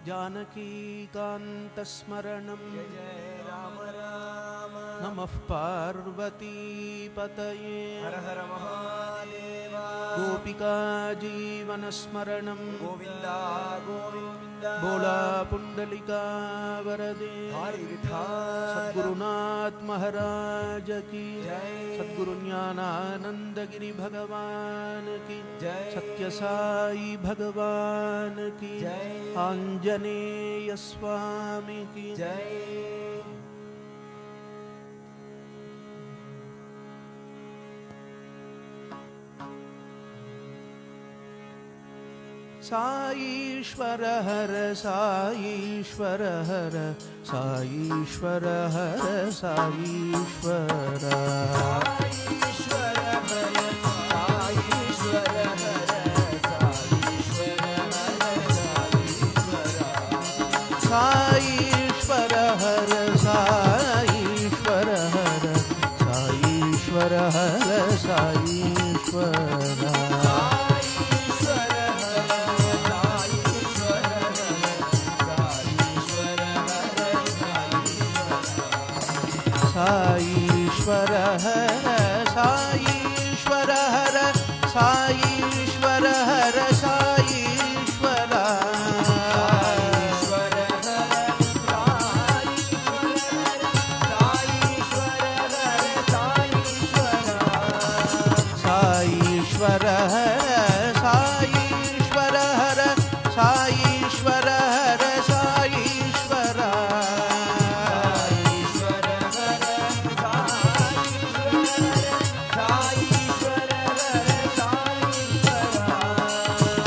जानकीकान्तस्मरणं जय जय राम राम। नमः पार्वतीपतये हर हर महादेवा। गोपिका जीवनस्मरणं गोविन्दा गोविन्दा। बोला पुंडलिका वरदे हरि विठ्ठल। सद्गुरुनाथ महाराज की जय। सद्गुरु ज्ञानानंद गिरि भगवान की जय। सत्य साई भगवान की जय। आंजनेय स्वामी की जय। साईश्वर हर साईश्वर हर साईश्वर हर साईश्वर साईश्वर हर साईश्वर हर साईश्वर हर साईश्वर हर साईश्वर हर साईश्वर हर साईश्वर साईश्वर हर साईश्वर हर साईश्वर हर साईश्वर साईश्वर हर साईश्वर हर साईश्वर हर साईश्वर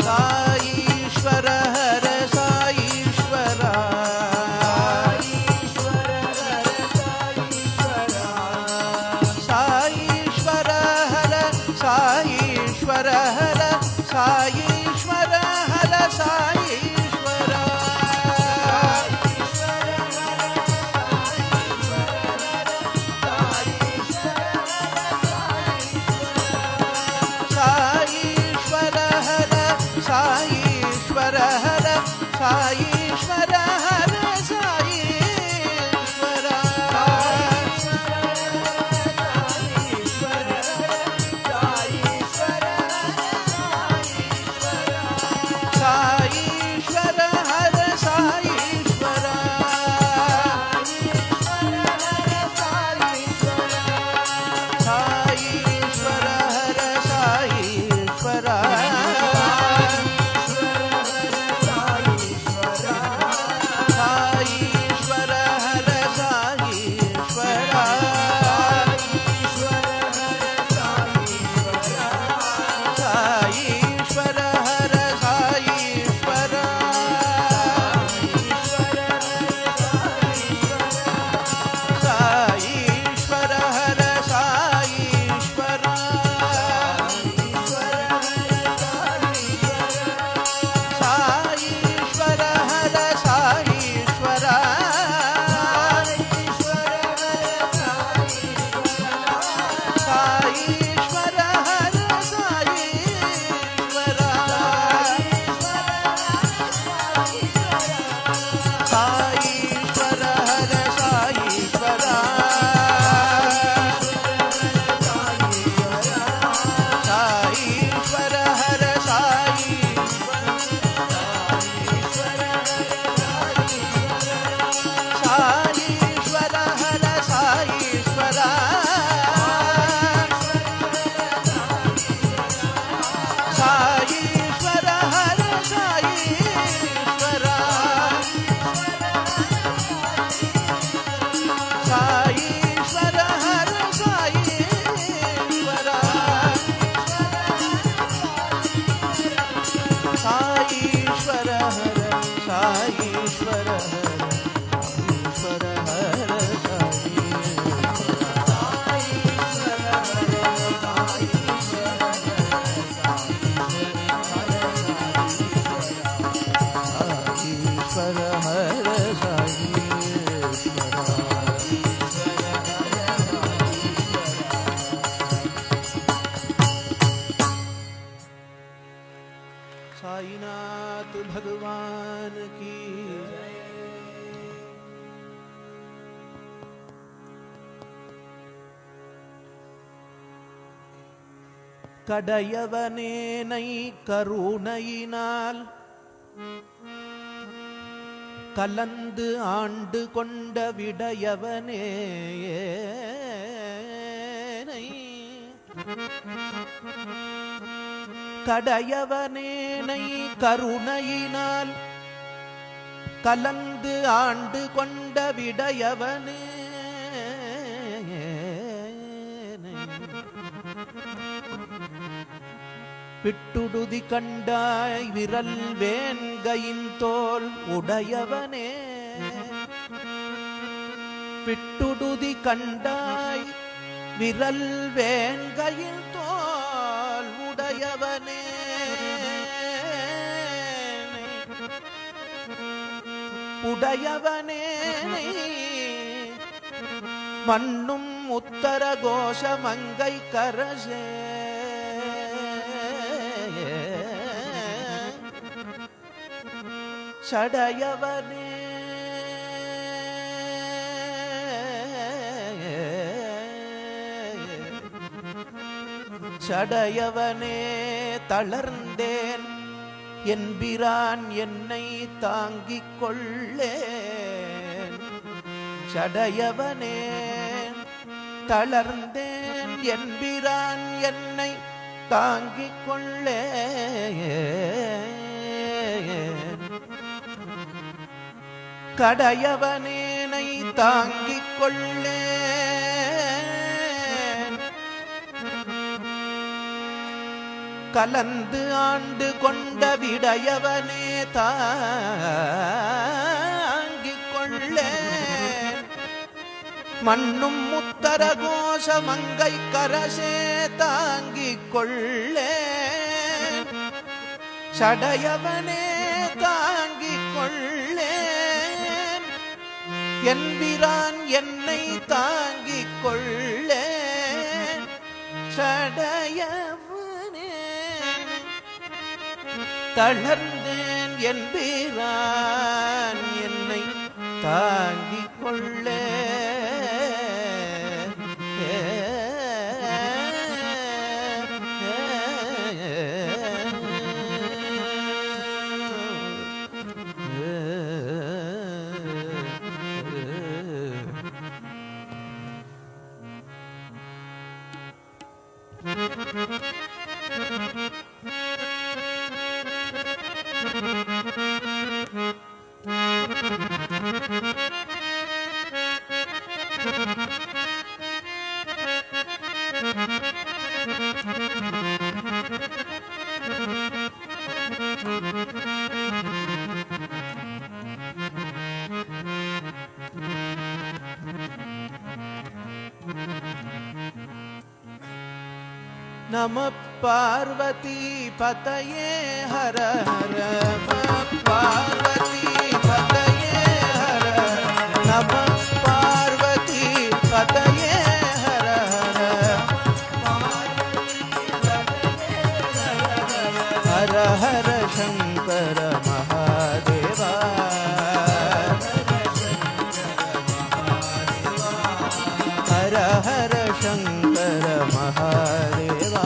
साईश्वर हर साईश्वर साईश्वर हर साईश्वर हर साईश्वर हर साईश्वर साईश्वर हर साईश्वर हर साईश्वर हर साईश्वर साईनाथ भगवान की கடையவனேனை கருணையினால் கலந்து ஆண்டு கொண்ட விடையவனே கடையவனேனை கருணையினால் கலந்து ஆண்டு கொண்ட விடையவனே விட்டுடுதி கண்டாய் விரல் வேங்கையின் தோல் உடையவனே விட்டுடுதி கண்டாய் விரல் வேங்கையின் தோல் உடையவனே உடையவனே மண்ணும் உத்தர கோஷ மங்கை கரசே சடையவனே சடையவனே தளர்ந்தேன் என்பிரான் என்னை தாங்கிக் கொள்ளேன் சடையவனே தளர்ந்தேன் என்பிரான் என்னை தாங்கிக் கொள்ளேன் கடையவனேனை தாங்கிக் கொள்ளேன் கலந்து ஆண்டு கொண்ட விடையவனே தாங்கிக் கொள்ளேன் மண்ணும் முத்தர கோஷ மங்கை கரசே தாங்கிக் கொள்ளேன் சடையவனே தாங்கிக் கொள்ளேன் என்பிரான் என்னை தாங்கிக் கொள்ளேன் சடையவனே தளர்ந்தேன் என்பிரான் என்னை தாங்கிக் கொள்ளேன் नमः पार्वती पतये हर हर नमः पार्वती पतये हर नमः पार्वती पतये हर हर हर शंकर महादेवा हर हर शंकर महादेवा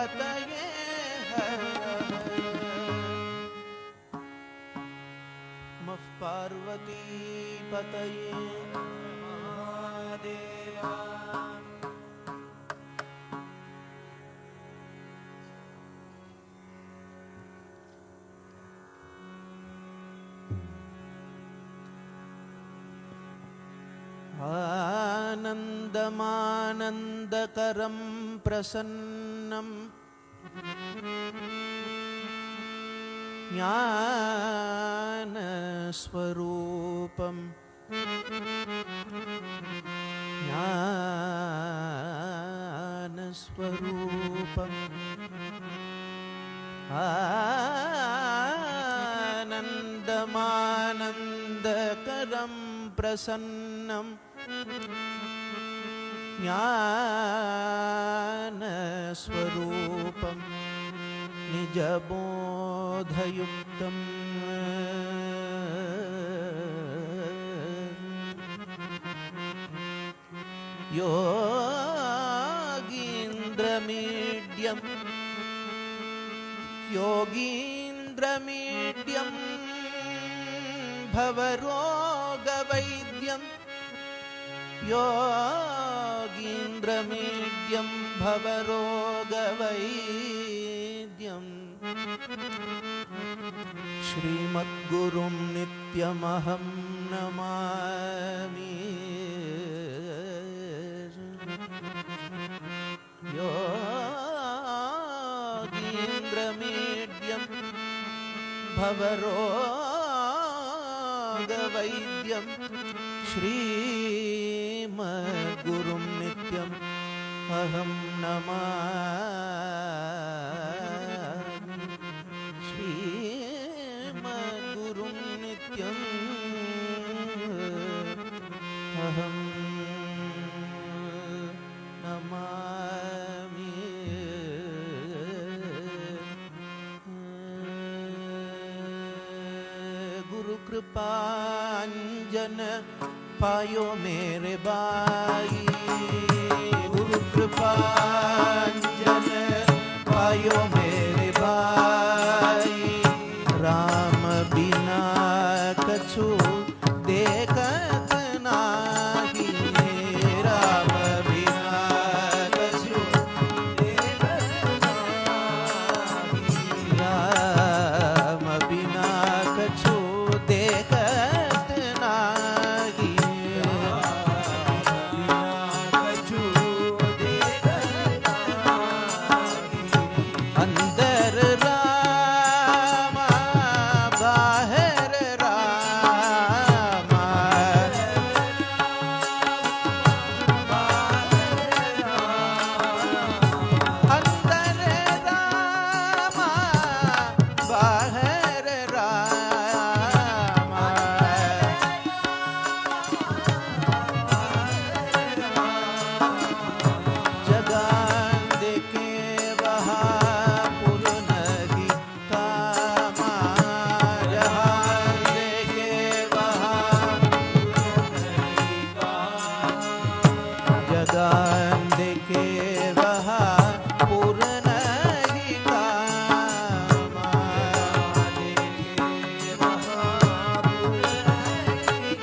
पतये हर मफ पार्वती पतये महादेवा आनन्दमानन्दकरं प्रसन्नं ज्ञानस्वरूपं ज्ञानस्वरूपम् आनन्दमानन्दकरं प्रसन्नं ज्ञानस्वरूपं निजबोधयुक्तं योगीन्द्रमीड्यं भवरोगवैद्यं योगीन्द्रमीड्यं भवरोगवैद्यं श्रीमद्गुरुं नित्यमहं नमामि योगीन्द्रमीड्यं भवरोगवैद्यं श्रीमद्गुरुं नित्यम् अहं नमामि श्रीमद्गुरुं नित्यम् अहं नमामि गुरु कृपांजन पायो मेरे भाई गुरु कृपांजन पायो मेरे भाई राम बिना कछु देखत नाही राम बिना कछु देखत नाही राम बिना कछु देखत नाही अंदर रामा बाहर रामा अंदर रामा बाहर रामा जगान देखे वहाँ पुरनगी कामा जहान देखे वहाँ जगान देखे वहाँ पुरनगी कामा देखे वहाँ पुरनगी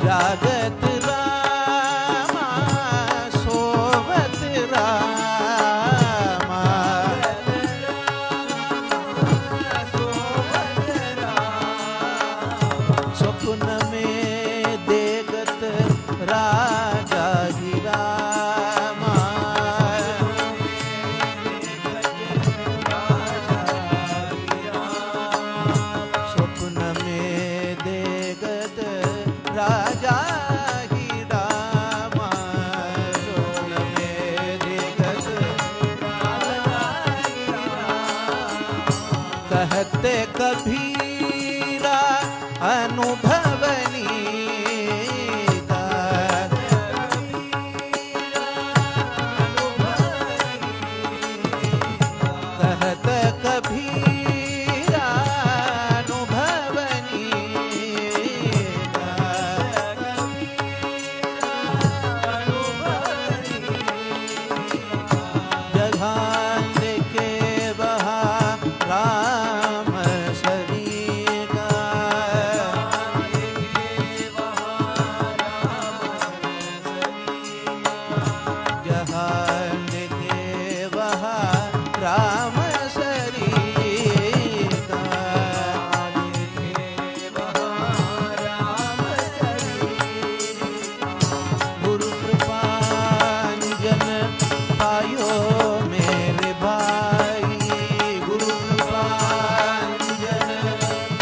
जागत रामा सोवत रामा स्वप्न में देखत राजा ही रामा स्वप्न में देखत राजा ही रामा स्वप्न में देखत कहते कबीरा अनुभवनी कहत कबीरा अनुभवनी राम सरिता गुरु कृपांजन आयो मेरे भाई गुरु कृपांजन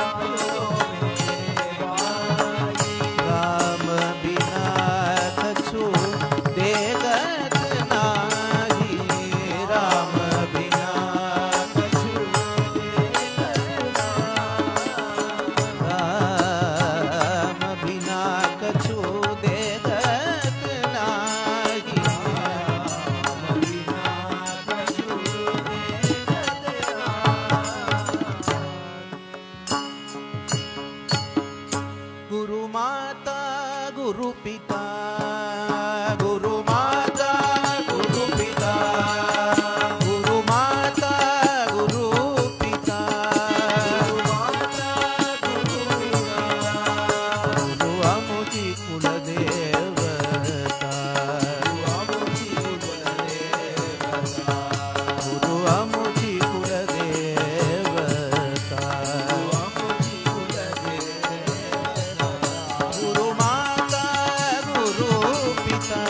आयो मेरे भाई राम बिना कछु देगत नाही राम बिना कछु देगत राम बिना कछु देगत नाही राम बिना कछु गुरु माता गुरु पिता गुरु माता गुरु पिता गुरु माता गुरु पिता गुरु माता गुरु पिता गुरु अमुची कुल देवता गुरु अमुची कुल देवता गुरु माता गुरु पिता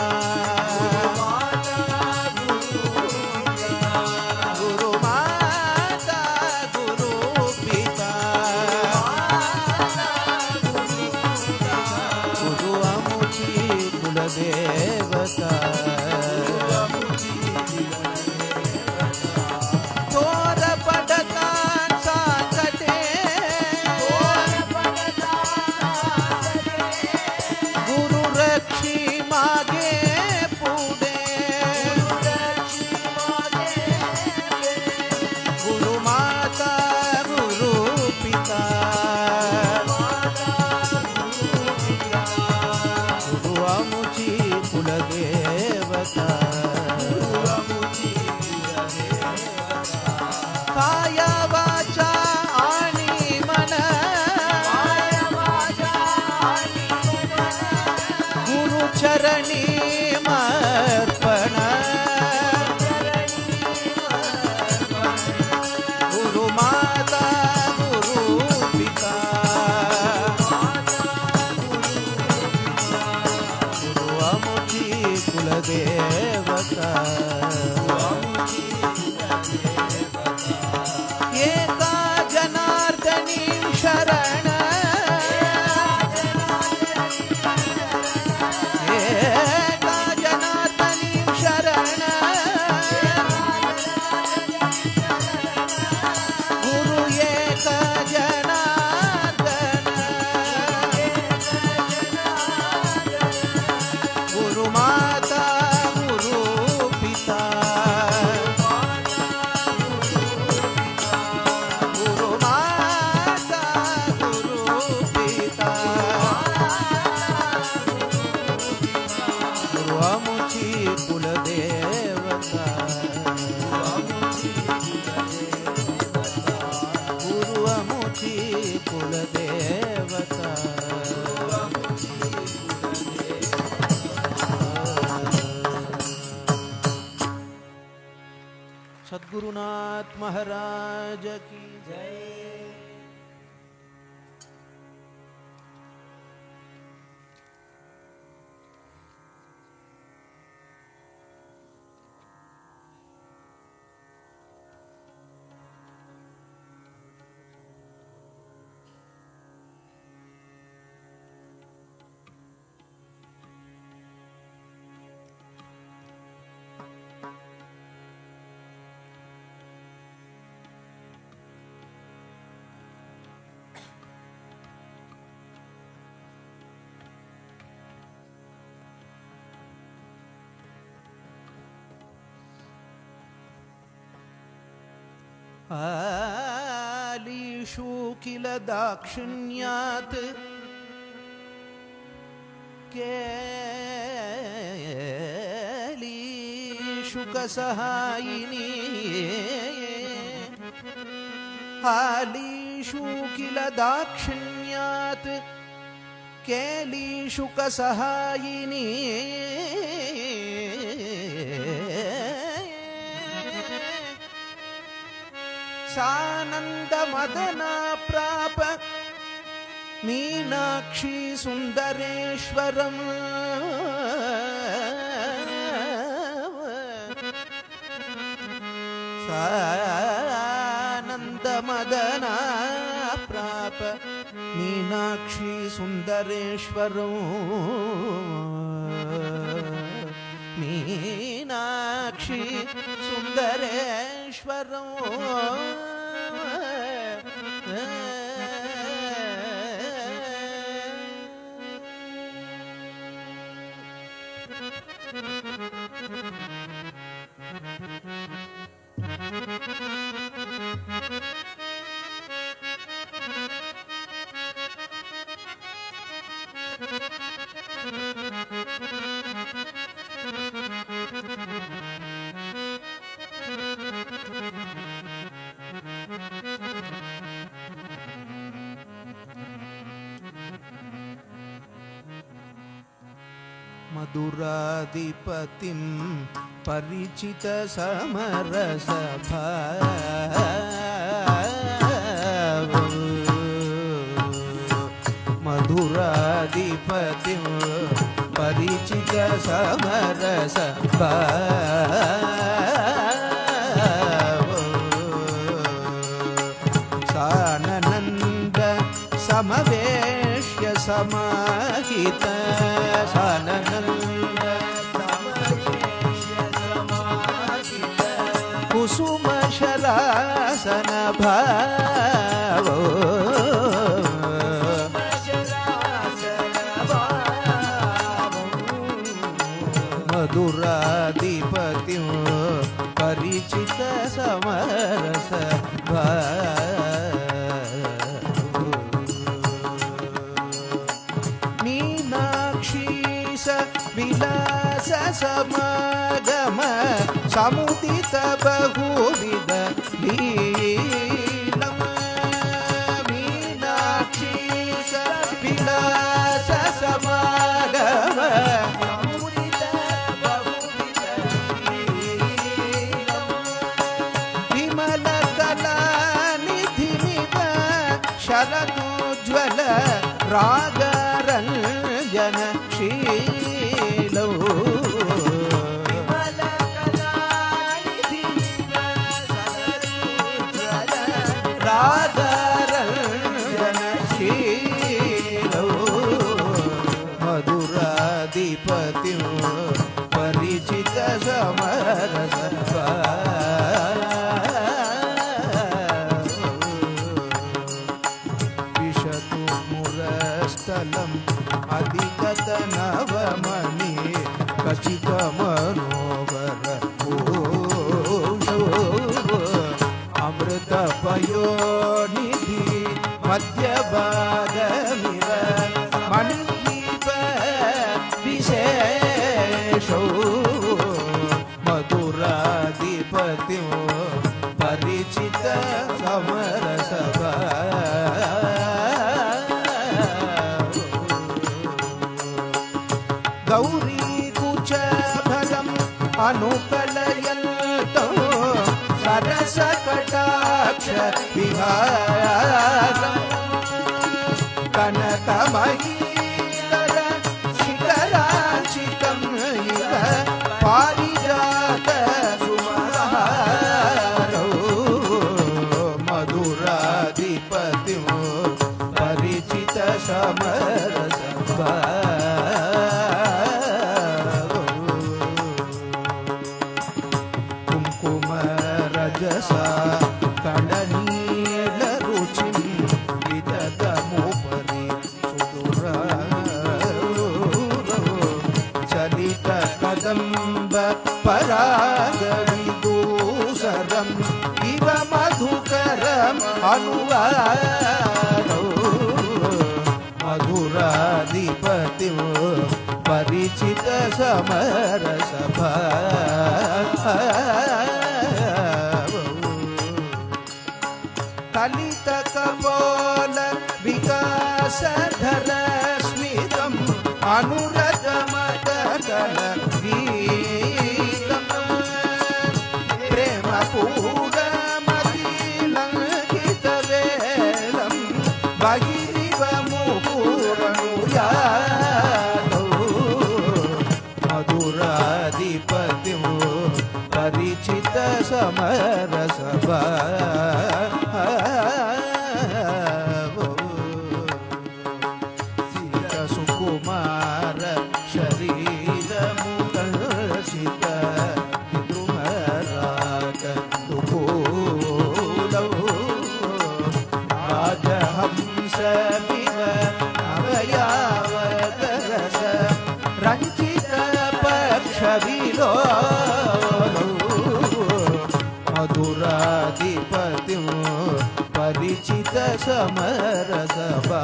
गुरु माता गुरु पिता गुरु अमुची कुल देवता तोर पडता साकटे गुरु रक्षी मागे पुढे गुरु माता गुरु पिता गुरु अमुची कुल देवता काया वाचा आणि मन गुरु चरणी मर्पण गुरु माता गुरु पिता गुरु अमुची कुल देवता एका जनार्दनी शरण एका जनार्दनी शरण गुरु एक जनार्दन गुरु माता गुरु पिता गुरु माता गुरु पिता गुरु अमुची कुल देवता गुरु अमुची कुल देवता सद्गुरुनाथ महाराज की जय। आलीषु किल दाक्षिण्यात् केलीषु कसहायिनी आलीषु किल दाक्षिण्यात् केलीषु कसहायिनी ಸಾನಂದ ಮದನ ಪ್ರಾಪ ಮೀನಾಕ್ಷಿ ಸುಂದರೇಶ್ವರಂ ಸಾನಂದ ಮದನ ಪ್ರಾಪ ಮೀನಾಕ್ಷಿ ಸುಂದರೇಶ್ವರಂ ಮೀನಾಕ್ಷಿ ಸುಂದರೇಶ್ವರಂ ಮಧುರಾಧಿಪತಿಂ ಪರಿಚಿತ ಸಮರಸ ಮಧುರಾಧಿಪತಿಂ ಪರಿಚಿತ ಸಮರಸ ಸಾನನಂದ ಸಮವೇಶ್ಯ ಸಮಾಹಿತ ಸಾನನಂದ ಸಮವೇಶ್ಯ ಸಮಾಹಿತ ಕುಸುಮ ಶರಾಸನ ಭಾವ ಮಧುರಾಧಿಪತಿ ಪರಿಚಿತ ಸಮರಸ ಮೀನಾಕ್ಷಿ ಸ ವಿಲಾಸ ಸಮಾಗಮ ಸಮುದಿತ ಬಹುವಿಧ ಲೀಲಮ ಮೀನಾಕ್ಷಿ ಸ ವಿಲಾಸ ಸಮಾಗಮ ಶರದೋಜ್ವಲ ರಾಗರಂಜನ ಶೀಲೋ ರಾಗರಂಜನ ಶೀಲೋ ಮಧುರಾಧಿಪತಿ ಪರಿಚಿತ ಸಮರಸ ಅಧಿಕತ ನವಮನಿ ಖಚಿತ ಮನೋಹರ ಅಮೃತ ಪಯೋನಿಧಿ ಮಧ್ಯಭಾಗಮಿವ ಮಣಿದೀಪ ವಿಶೇಷೋ ಮಧುರಾಧಿಪತಿ ಪರಿಚಿತ ಸಮರಸ ಗೌರಿ ಕುಚಭರಂ ಅನುಕಲಯಂತೋ ಸರಸ ಕಟಾಕ್ಷ ವಿಹಾರಂ ಕನಕಮಯೀಧರ ಶಿಖರಾಚಿತಂ ಇವ ಪಾರಿಜಾತ ಸುಮಹಾರೌ ಮಧುರಾಧಿಪತಿ ಪರಿಚಿತ ಸಮರಸ ಕಡನೀಲ ರುಚಿ ವಿದದಮುಪರಿ ಸುದುರ ಚಲಿತ ಕದಂಬ ಪರಾಗವಿದೂಸರಂ ಇವ ಮಧುಕರಂ ಅನುವಾರೋ ಮಧುರಾಧಿಪತಿ ಪರಿಚಿತ ಸಮರಸ ಕಲಿತ ಕಪೋಲ ವಿಕಾಸಧರ ಸ್ಮಿತಂ ಅನುರತ ಮತಕಲ ಗೀತಂ ಪ್ರೇಮ ಪೂರ ಮದೀಲಂ ಸಮರಸಭಾ ಸೀತ ಸುಕುಮಾರ ಶರೀರ ಮುಖಸಿತ ದ್ರುಮರಾಗ ದುಕೂಲವು ರಾಜಹಂಸ ವಿವ ಅವಯಾವರಸ ರಂಜಿತ ಪಕ್ಷ ಮಧುರಾಧಿಪತಿ ಪರಿಚಿತ ಸಮರಸಭಾ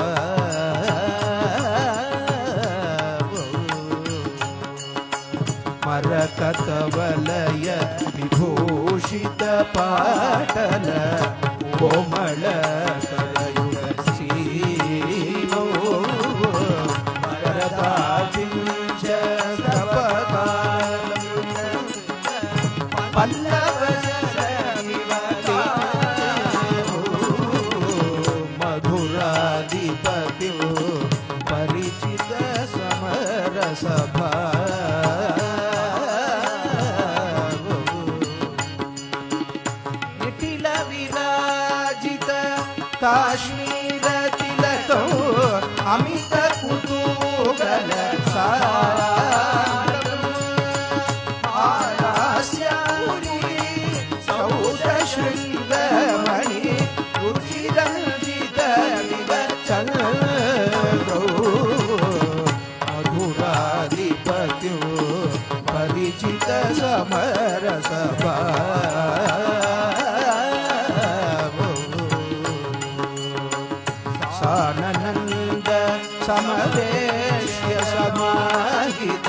ಮರಕತವಲಯ ವಿಭೂಷಿತ ಪಾಟಲ ಕೋಮಳ ಕರಯುಗ ಸೀಮೋ ವರದಾಜಿಂಚ ಪಲ್ಲವ ಮಧುರಾಧಿಪತಿ ಪರಿಚಿತ ಸಮರಸಭಾ ನಿಟಿಲ ವಿರಾಜಿತ ಕಾಶ್ಮೀರ ತಿಲಕೋ ಅಮಿತ ಕುತೂಹಲ ಶೃಂಗಮಣಿ ರುಚಿರಂಜಿತ ಮಧುರಾಧಿಪತಿ ಪರಿಚಿತ ಸಮರಸಭಾ ಸಾನಂದ ಸಮವೇಶ್ಯ ಸಮಾಹಿತ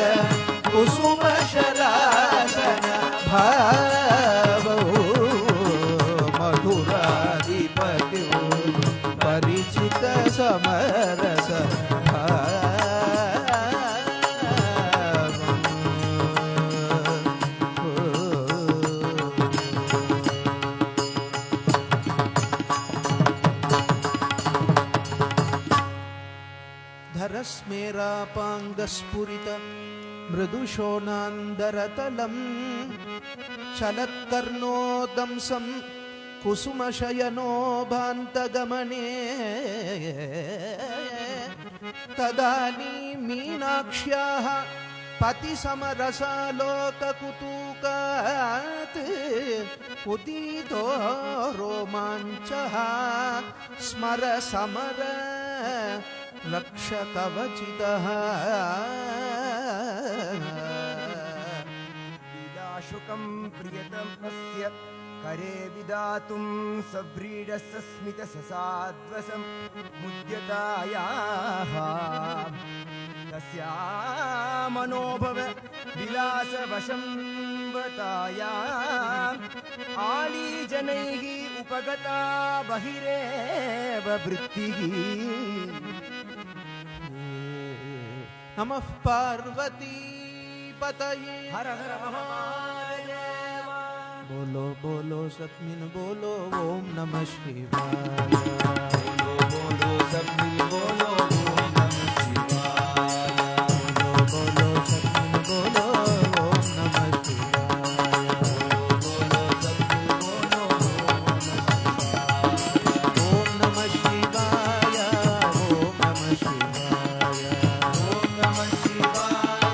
ಕುಸುಮ ಶರಾಸನ ಭಾವೋ ಮಧುರಾಧಿಪತಿ ಪರಿಚಿತ ಸಮರಸ ಧರಸ್ಮೇರಾಪಾಂಗಸ್ಫುರಿತ ಮೃದುಶೋನಾಂದರತಲಂ ಚಲತ್ಕರ್ಣೋದಂಸಂ ಕುಸುಮಶಯನೋ ಭಾಂತಗಮನೆ ತದಾನಿ ಮೀನಾಕ್ಷ್ಯಾಃ ಪತಿಸಮರಸಾಲೋಕಕುತೂಕಾತ್ ಉದೀತೋ ರೋಮಾಂಚಃ ಸ್ಮರ ಸಮರ ರಕ್ಷಕವಚಿತಃ विदाशुकं प्रियतमस्य करे विदातुं सव्रीडस्य स्मितससाद्वसं मुद्यतायाः तस्या मनोभव विलासवशं वतायाम् आलीजनैः उपगता बहिरेव वृत्तिः नमः पार्वती पतये हर हर महादेव बोलो बोलो सतमिन बोलो ओम नमः शिवाय बोलो बोलो सतमिन बोलो ओम नमः शिवाय बोलो बोलो सतमिन बोलो ओम नमः शिवाय बोलो सतमिन बोलो ओम नमः शिवाय ओम नमः शिवाय ओम नमः शिवाय ओम नमः शिवाय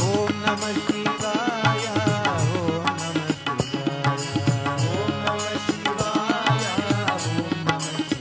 ओम नमः शिवाय ओम नमः शिवाय ओम नमः शिवाय ओम नमः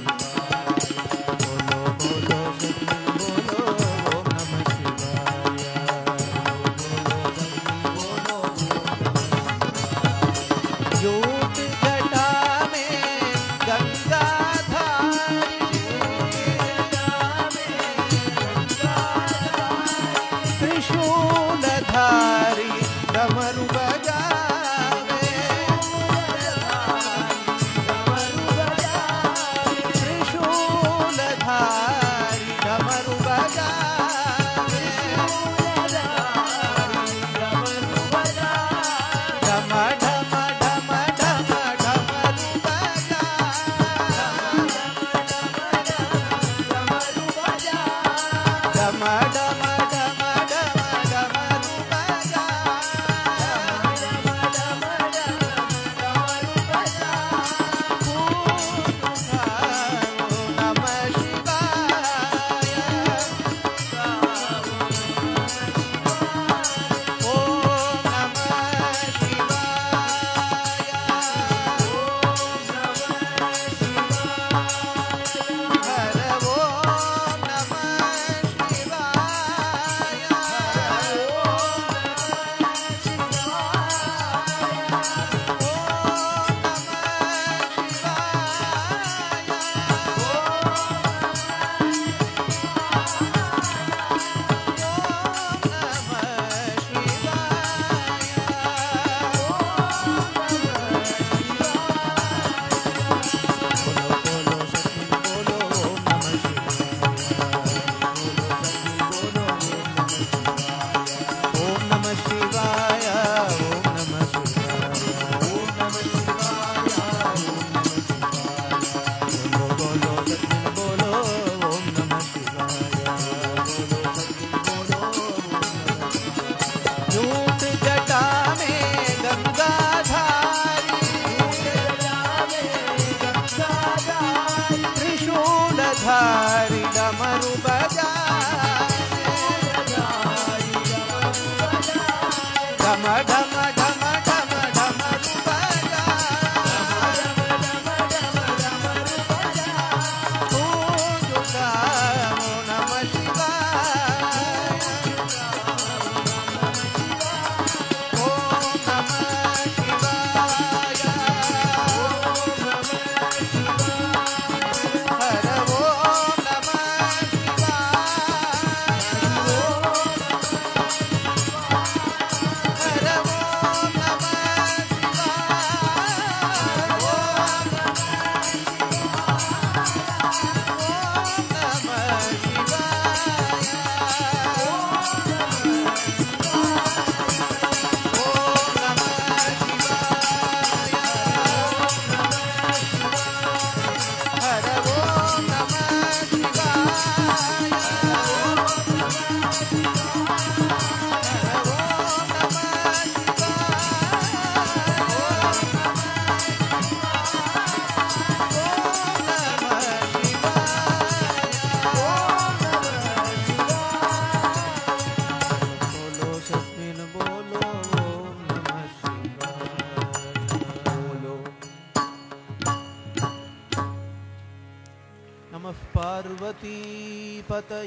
नमः पार्वतीपतये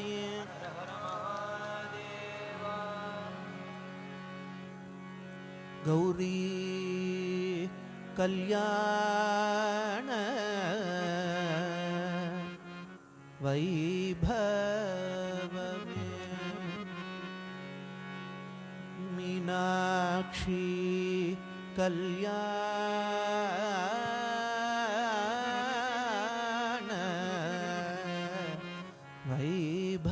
गौरी कल्याण वैभव मीनाक्षी कल्याण वैभव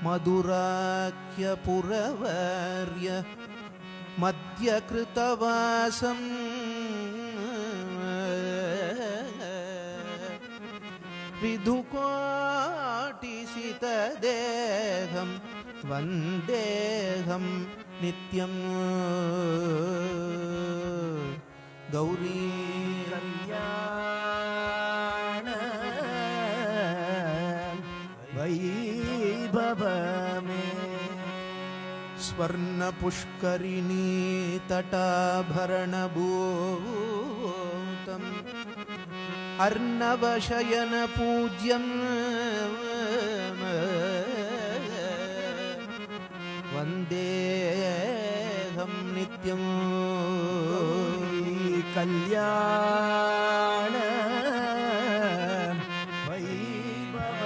मधुराख्यपुरवर्य मध्यकृतवासं विधुकोटिसितदेहं वन्देऽहं नित्यं गौरी कल्याण वैभव में स्वर्णपुष्करिणी तटाभरणभूतम् अर्णवशयनपूज्यं वन्देऽहं नित्यं कल्याण वैभव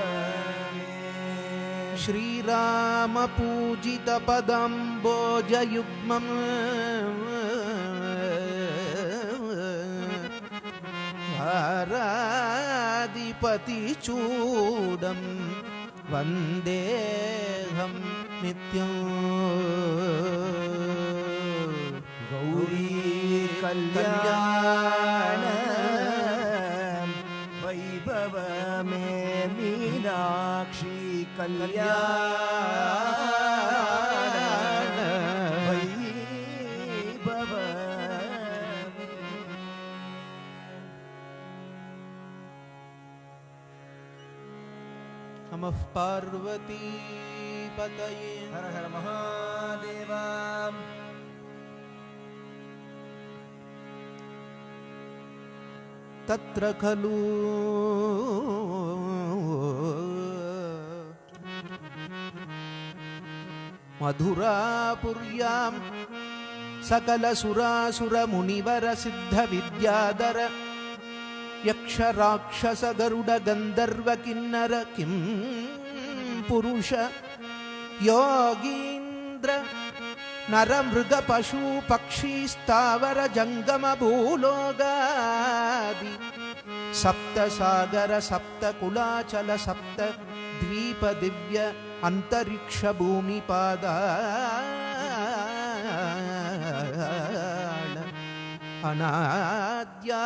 में श्रीरामपूजितपदाम्बोजयुग्मं हाराधिपतिचूडं वन्देऽहं नित्यं गौरी कल्याण वैभव में मीनाक्षी कल्याण वैभव नमः पार्वतीपतये हर हर महादेवा तत्र खलु मधुरापुर्यां सकलसुरासुरमुनिवरसिद्धविद्याधर यक्षराक्षसगरुडगन्धर्वकिन्नर किं पुरुष योगीन्द्र नरमृगपशु पक्षीस्तावर जङ्गमभूलोगादि सप्तसागर सप्तकुलाचल सप्त द्वीप दिव्य अंतरिक्ष भूमिपादान अनाद्या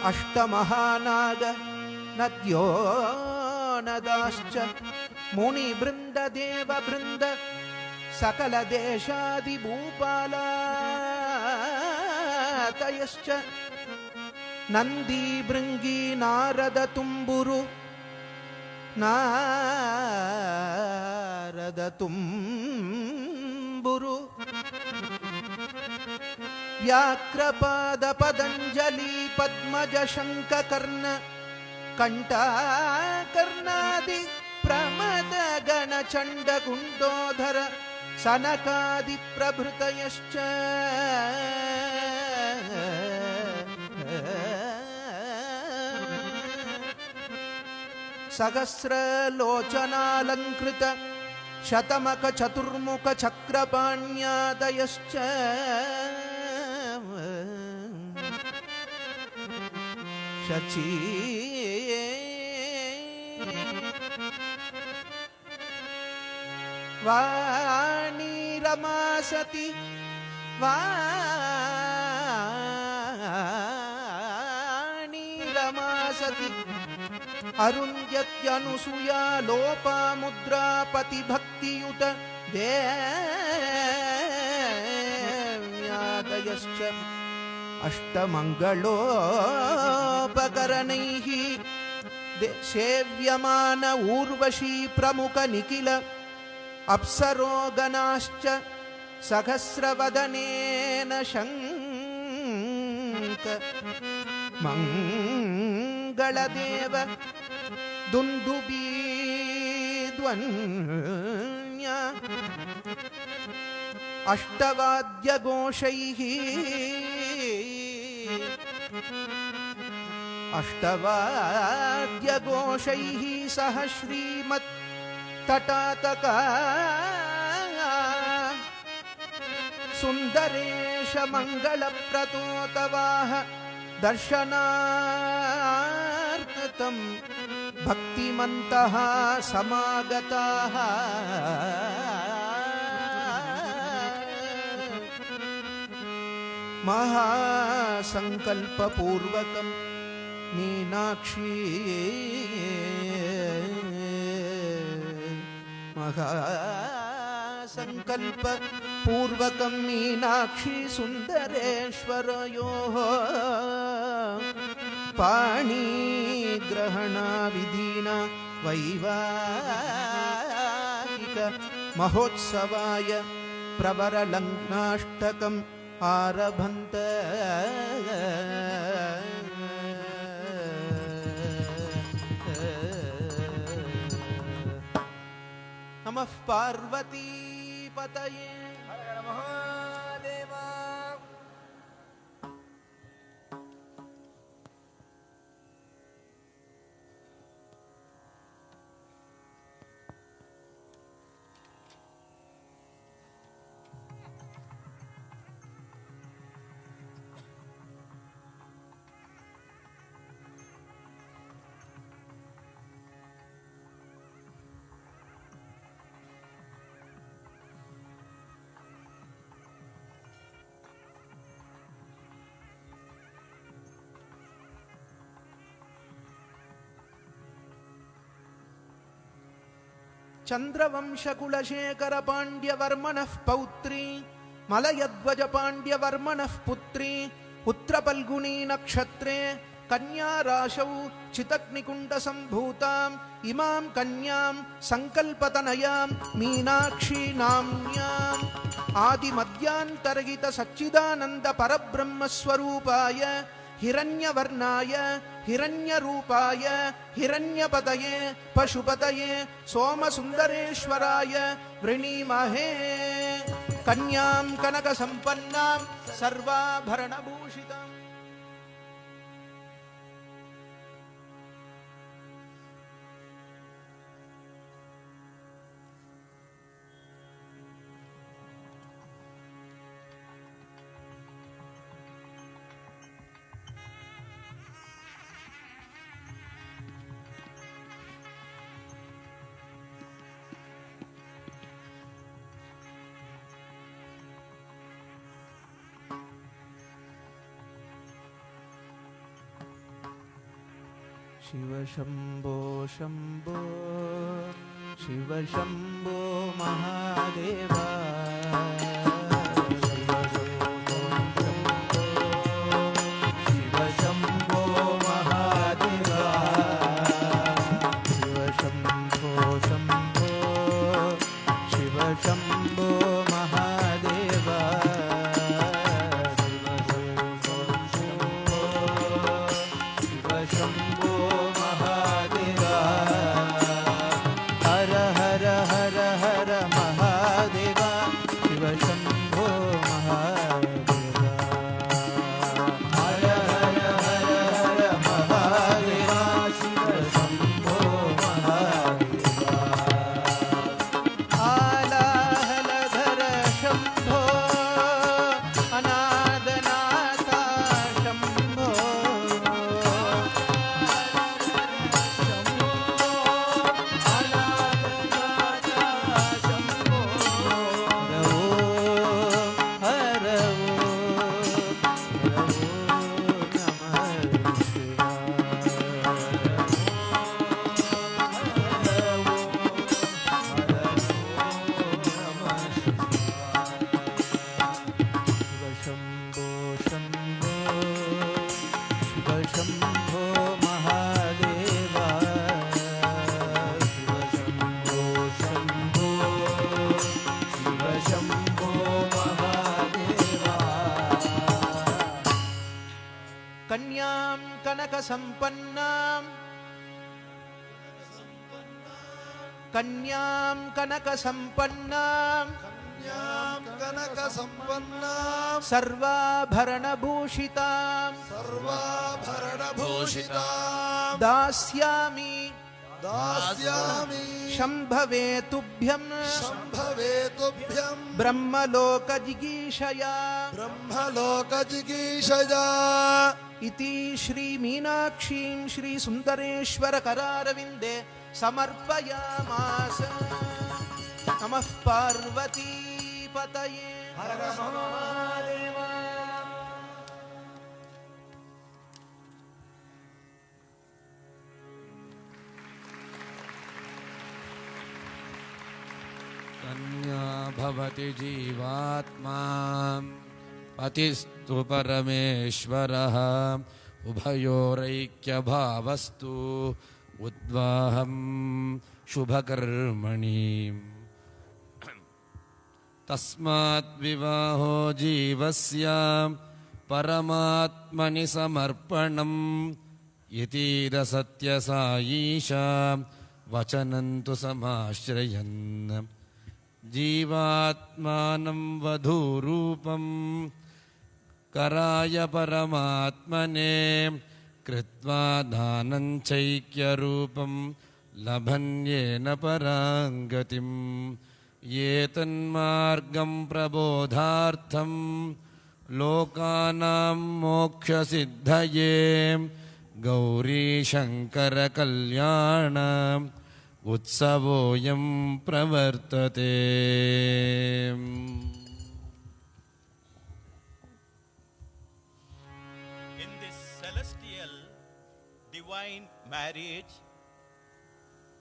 अष्टमहानाग नद्यो नदाश्च मुनिवृन्द देववृन्द सकल देशादिभूपालातयश्च नन्दी भृङ्गी नारद तुम्बुरु व्याक्रपाद पतञ्जलि पद्मज शङ्खकर्ण कण्ठाकर्णादि प्रमद गण चण्ड गुण्डोधर सनकादि प्रभृतयश्च सहस्रलोचनालङ्कृत शतमक चतुर्मुख चक्रपाण्यादयश्च शची वाणी रमासति वाणी रमासति अरुन्ध्यत्यनुसूया लोपामुद्रा पतिभक्तियुत देव्यादयश्च अष्टमङ्गलोपकरणैः सेव्यमान ऊर्वशी प्रमुख निखिल अप्सरोगणाश्च सहस्रवदनेन शङ्क ಮಂಗಳದೇವ ದುಂದುಬಿ ಧ್ವನ್ಯ ಅಷ್ಟವಾದ್ಯಘೋಷೈಃ ಅಷ್ಟವಾದ್ಯಘೋಷೈಃ ಸಹ ಶ್ರೀಮತ್ ತಟಾತಕ ಸುಂದರೇಶ ಮಂಗಳ ಪ್ರತೋತವಾಹ ದರ್ಶನಾರ್ಥಂ ಭಕ್ತಿಮಂತಃ ಸಮಾಗತಾಃ ಮಹಾಸಂಕಲ್ಪಪೂರ್ವಕಂ ಮೀನಾಕ್ಷಿ ಮಹಾಸಂಕಲ್ಪಪೂರ್ವಕಂ ಮೀನಾಕ್ಷಿ ಸುಂದರೇಶ್ವರಯೋಃ ಪಾಣಿಗ್ರಹಣವಿಧಿನ ವೈವಾಹಿಕ ಮಹೋತ್ಸವಾಯ ಪ್ರವರಲಗ್ನಾಷ್ಟಕಂ ಆರಭಂತ ನಮಃ ಪಾರ್ವತೀಪತಯೇ ಹರ ಹರ ಮಹಾದೇವ. ಚಂದ್ರವಂಶಕುಲಶೇಖರ ಪಾಂಡ್ಯವರ್ಮಣಃ ಪೌತ್ರಿ ಮಲಯಧ್ವಜ ಪಾಂಡ್ಯವರ್ಮಣಃ ಪುತ್ರಿ ಉತ್ರಫಲ್ಗುಣೀ ನಕ್ಷತ್ರೇ ಕನ್ಯಾರಾಶೌ ಚಿತಗ್ನಿಕುಂಡ ಸಂಭೂತಾಂ ಇಮಾಂ ಕನ್ಯಾಂ ಸಂಕಲ್ಪತನಯಾಂ ಮೀನಾಕ್ಷಿ ನಾಮ್ಯಾಂ ಆದಿಮಧ್ಯಾಂತರಹಿತ ಸಚ್ಚಿದಾನಂದ ಪರಬ್ರಹ್ಮ ಸ್ವರೂಪಾಯ ಹಿರಣ್ಯವರ್ಣಾಯ ಹಿರಣ್ಯರೂಪಾಯ ಹಿರಣ್ಯಪತಯೇ ಪಶುಪತಯೇ ಸೋಮಸುಂದರೇಶ್ವರಾಯ ವೃಣೀಮಹೇ ಕನ್ಯಾಂ ಕನಕ ಸಂಪನ್ನಾಂ ಸರ್ವಾಭರಣಭೂಷಿತಾಂ. ಶಿವ ಶಂಭೋ ಶಂಭೋ ಶಿವ ಶಂಭೋ ಮಹಾದೇವ ಶಿವ ಶಂಭೋ ಶಿವ ಶಂಭೋ ಮಹಾದೇವ ಶಿವ ಶಂಭೋ ಶಂಭೋ ಶಿವ ಶಂಭೋ ಮಹಾದೇವ ಶಿವ ಶಂಭೋ ಹರ ಹರ ಹರ ಹರ ಮಹಾದೇವ ಶಿವ ಶಂಭೋ ಕನಕ ಸಂಪನ್ನಾಂ ಕನ್ಯಾಂ ಕನಕ ಸಂಪನ್ನಾಂ ಕನಕ ಸಂಪನ್ನ ಸರ್ವಾಭರಣ ಭೂಷಿತಾಂ ಸರ್ವಾಭರಣ ಭೂಷಿತ ದಾಸ್ಯಾಮಿ ದಾಸ್ಯಾಮಿ ಶಂಭವೇ ತುಭ್ಯಂ ಶಂಭವೇ ತುಭ್ಯಂ ಬ್ರಹ್ಮಲೋಕ ಜಿಗೀಷಯಾ ಬ್ರಹ್ಮಲೋಕ ಜಿಗೀಷಯ ಇತಿ ಶ್ರೀ ಮೀನಾಕ್ಷೀಂ ಶ್ರೀ ಸುಂದರೇಶ್ವರ ಕರಾರವಿಂದೆ ಸಮರ್ಪಯಾಮಾಸ. ನಮಃ ಪಾರ್ವತೀ ಪತಯೇ. ಹರ ಮಹಾದೇವ. कन्या भवति जीवात्मा पतिस्तु परमेश्वरः उभयोरैक्यभावस्तु उद्वाहं शुभकर्मणि तस्मात् विवाहो जीवस्य परमात्मनि समर्पणम् इतीदसत्यसायीशा वचनन्तु समाश्रयन् जीवात्मानं वधूरूपं कराय परमात्मने कृत्वा दानं चैक्यरूपं लभन्येन पराङ्गतिम् ये तन्मार्गं प्रबोधार्थं लोकानां मोक्षसिद्धये गौरीशङ्करकल्याण उत्सवोऽयं प्रवर्तते. In this celestial divine marriage,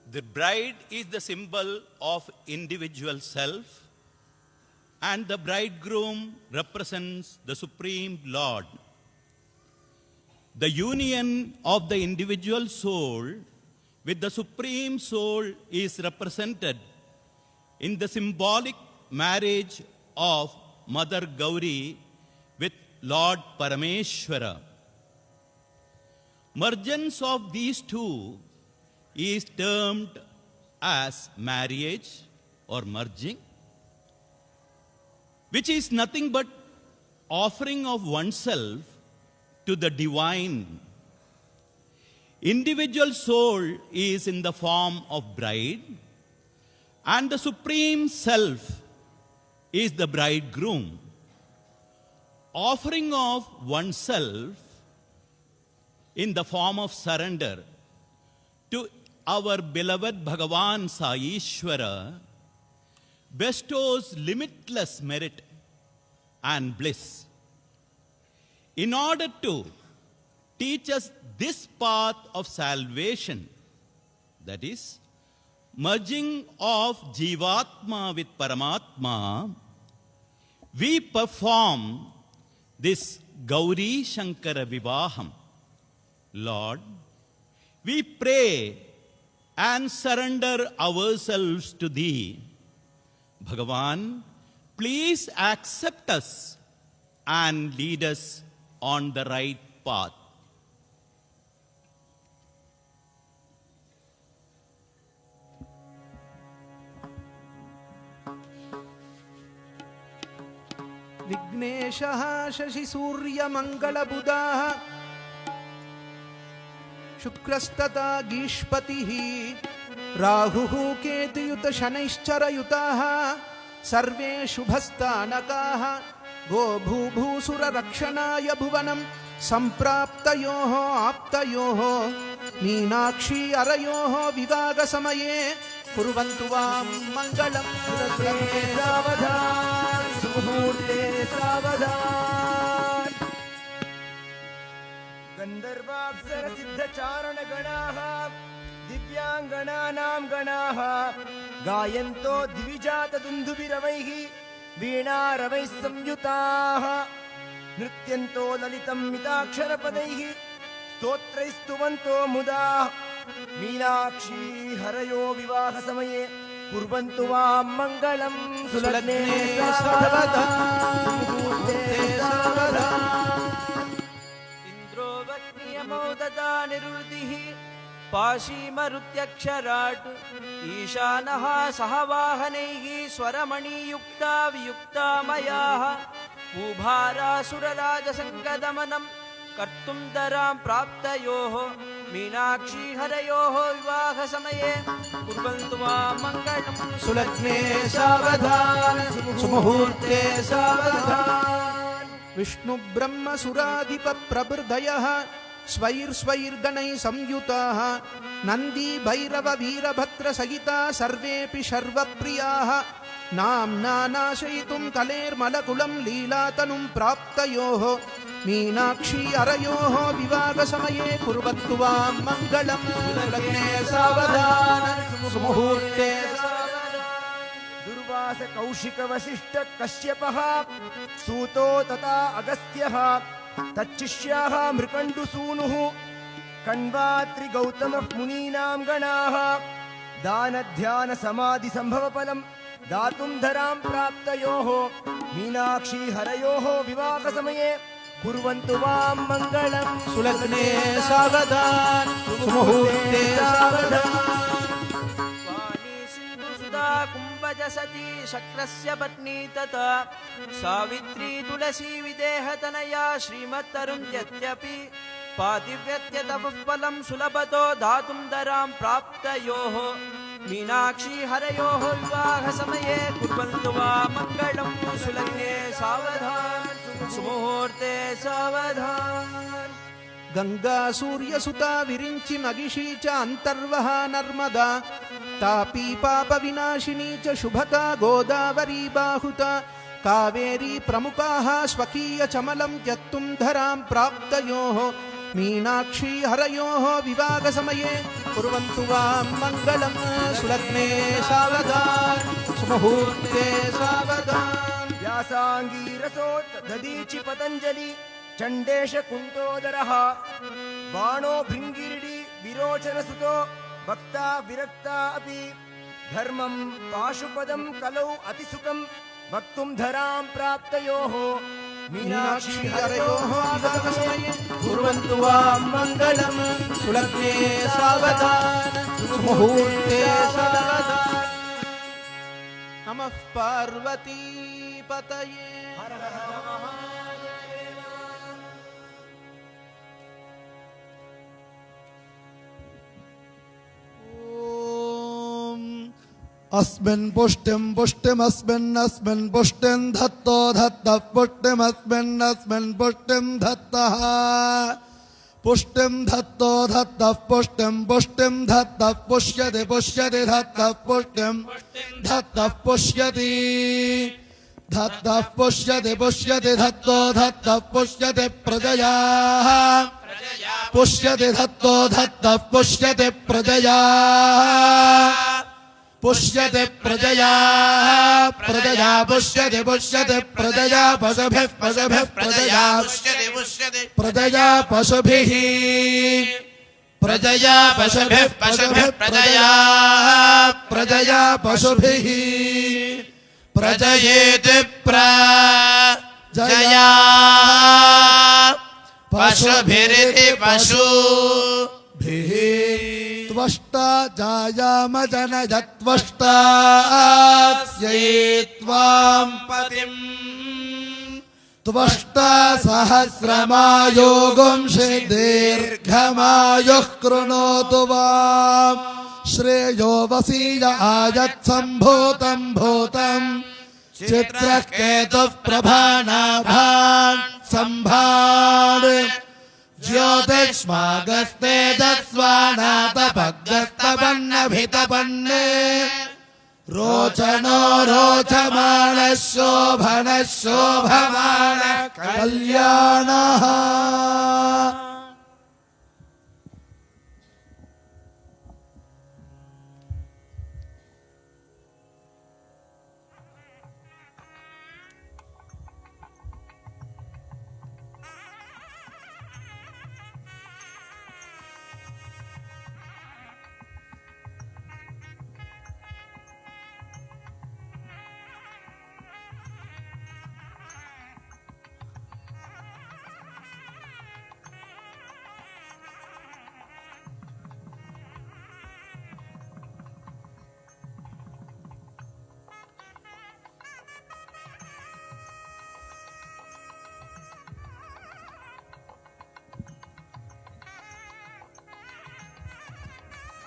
the bride is the symbol of individual self, and the bridegroom represents the Supreme Lord. The union of the individual soul with the Supreme Soul is represented in the symbolic marriage of Mother Gauri with Lord Parameshwara. Mergence of these two is termed as marriage or merging, which is nothing but offering of oneself to the divine. Individual soul is in the form of bride, and the Supreme Self is the bridegroom. Offering of oneself in the form of surrender to our beloved Bhagavan Saishwara bestows limitless merit and bliss. In order to teach us this path of salvation, that is, merging of Jivatma with Paramatma, we perform this Gauri Shankara Vivaham. Lord, we pray and surrender ourselves to Thee. Bhagavan, please accept us and lead us on the right path. ವಿಘ್ನೇಶಃ Shashi ಸೂರ್ಯ ಮಂಗಳ ಬುಧಃ ಶುಕ್ರಸ್ತಥಾ ಗೀಷ್ಪತಿಃ ರಾಹುಃ ಕೇತುಯುತ ಶನೈಶ್ಚರಯುತಾಃ ಸರ್ವೇ ಶುಭಸ್ಥಾನಕಾಃ ಗೋ ಭೂಭೂಸುರ ರಕ್ಷಣಾಯ ಭುವನಂ ಸಂಪ್ರಾಪ್ತಯೋಃ ಆಪ್ತಯೋಃ ಮೀನಾಕ್ಷಿ ಅರಯೋಃ ವಿವಾಹ ಸಮಯೇ ಕುರ್ವಂತು ವಾಂ ಮಂಗಳಂ. ಸಾವಧಾನ್ ಸುಮುಹೂರ್ತೆ ಸಾವಧಾನ್. ಗಂಧರ್ವಾಪ್ಸರ ಸಿದ್ಧಚಾರಣ ಗಣಾಃ ದಿವ್ಯಾಂಗಣಾನಾಂ ಗಣಾಃ ಗಾಯಂತೋ ದಿವಿಜಾತ ದುಂದುಭಿರವೈಃ ವೀಣಾರವೈಃ ಸಂಯುತಾಃ ನೃತ್ಯಂತೋ ಲಲಿತಂ ಮಿತಾಕ್ಷರಪದೈಃ ಸ್ತೋತ್ರೈಸ್ತುವಂತೋ ಮುದಾ ಮೀನಾಕ್ಷಿ ಹರಯೋ ವಿವಾಹ ಸಮಯೇ ಕುರ್ವಂತು ವಾಂ ಮಂಗಳಂ. ಸುಲಗ್ನೆ ಸಾವಧಾನ್ ಸುಮುಹೂರ್ತೆ ಸಾವಧಾನ್. ಇಂದ್ರೋ ವಗ್ನಿಯಮೋ पाशीमरुत्यक्षराट् ईशानः सहवाहनैः स्वरमणियुक्ता वियुक्ता मयाः पूभारासुरराजसङ्गदमनं कर्तुं दरां प्राप्तयोः मीनाक्षी हरयोः विवाहसमये कुर्वन्तु मां मङ्गलं सुलग्ने सावधान सुमुहूर्ते सावधान विष्णु ब्रह्म सुराधिप प्रभृदयः स्वैर्स्वैर्गणैः संयुताः नन्दी भैरव वीरभद्र सहिता सर्वेऽपि सर्वप्रियाः नाम्ना नाशयितुं कलेर्मलकुलं लीलातनुं प्राप्तयोः मीनाक्षी अरयोः विवाहसमये कुर्वन्तु वां मङ्गलं सुलग्ने सावधान सुमुहूर्ते दुर्वास कौशिक वसिष्ठ कश्यपः सूतो तथा अगस्त्यः तच्शिष्याः मृकण्डुसूनुः कण्वात्रि गौतमः मुनीनां गणाः दानध्यान समाधि सम्भवफलं दातुं धरां प्राप्तयोः मीनाक्षी हरयोः विवाहसमये कुर्वन्तु वां मङ्गलं सुलग्ने सावधान सुमुहूर्ते सावधान वाणी सिन्धुसुधा कुम्भजसती शक्रस्य पत्नी तथा सावित्री तुलसी विदेहतनया श्रीमत्तरुण्यत्यपि पातिव्यत्यतपः फलं सुलभतो दातुं दरां प्राप्तयोः मीनाक्षी हरयोः विवाहसमये कुर्वन्तु वां मङ्गलं सुलग्ने सावधान सुमुहूर्ते सावधान गंगा सूर्य सुता विरिंचि मगिषी च अंतर्वह नर्मदा तापी पाप विनाशिनी च शुभता गोदावरी बाहुता कावेरी प्रमुखाः स्वकीय चमलं त्यक्तुं धरां प्राप्तयोः मीनाक्षी हरयोः विवाहसमये कुर्वन्तु वां मङ्गलं सुलग्ने सावधान सुमुहूर्ते सावधान व्यासाङ्गीरसो ददीचि पतञ्जलि चण्डेश कुण्डोदरः बाणो भृङ्गिरिडि विरोचनसुतो भक्ता विरक्ता अपि धर्मं पाशुपदं कलौ अतिसुखं वक्तुं धरां प्राप्तयोः मीनाक्षी हरयोः विवाहसमये कुर्वन्तु वां मङ्गलं सुलग्ने सावधान सुमुहूर्ते सावधान नमः पार्वती पतये हर हर अस्मिन् पुष्टिं पुष्टिमस्मिन् पुष्टिं धत्तो धत्तः पुष्टिमस्मिन् पुष्टिं धत्तः पुष्टिं धत्तो धत्तः पुष्टिं धत्तः पुष्यति धत्तः पुष्टिं धत्तः पुष्यति धत्तः पुष्यति धत्तो धत्तः पुष्यति प्रजया पुष्यति धत्तो धत्तः पुष्यति प्रजया पुष्यते प्रजया प्रजया पुष्यते प्रजया पशुभिः प्रजया प्रजया पशुभिः प्रजया पशुभिः प्रजया पशुभिः प्रजयेति प्रजया पशुभिरिति पशुभिः त्वष्टा जायाम जनयत्वष्टास्यै त्वां पतिम् त्वष्टा सहस्रमायोगुंषि दीर्घमायुः कृणोतु वां श्रेयो वसीय आयत्सम्भूतं भूतं चित्रः केतुः प्रभानाभान् सम्भान् ज्योतिष्मागस्तेजस्वानातपग्रस्तपन्नभितपन्ने रोचनो रोचमानः शोभनः शोभमानः कल्याणः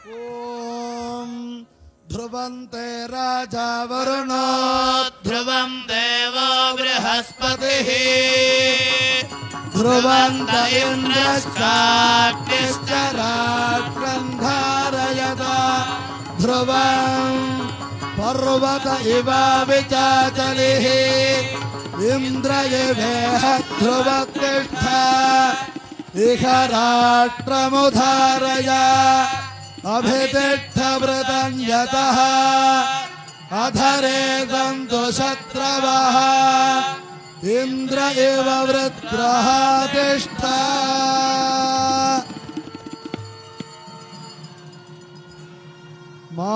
ॐ ध्रुवन्ते राजा वरुणो ध्रुवं देवो बृहस्पतिः ध्रुवन्त इन्द्रश्चाग्निश्च राष्ट्रं धारयता ध्रुवं पर्वत इव विचाचलिः इन्द्रयवेह ध्रुवतिष्ठ इह राष्ट्रमुधारय अभितिष्ठवृतं यतः अधरे सन्तु शत्रवः इन्द्र एव वृत्रः तिष्ठ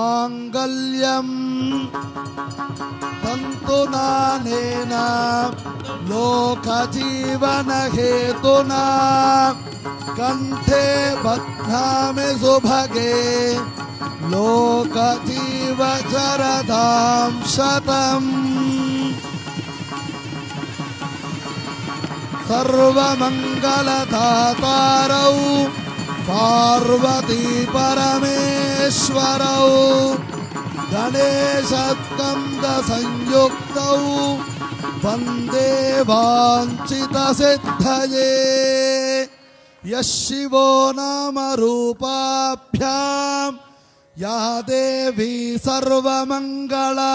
माङ्गल्यम् तन्तुनानेन लोकजीवनहेतुना कण्ठे बध्नामि सुभगे लोकजीवशरदां शतम् सर्वमङ्गलदातारौ पार्वती परमेश्वरौ गणेशस्कन्दसंयुक्तौ वन्दे वाञ्छितसिद्धये यः शिवो नाम रूपाभ्यां या देवी सर्वमङ्गला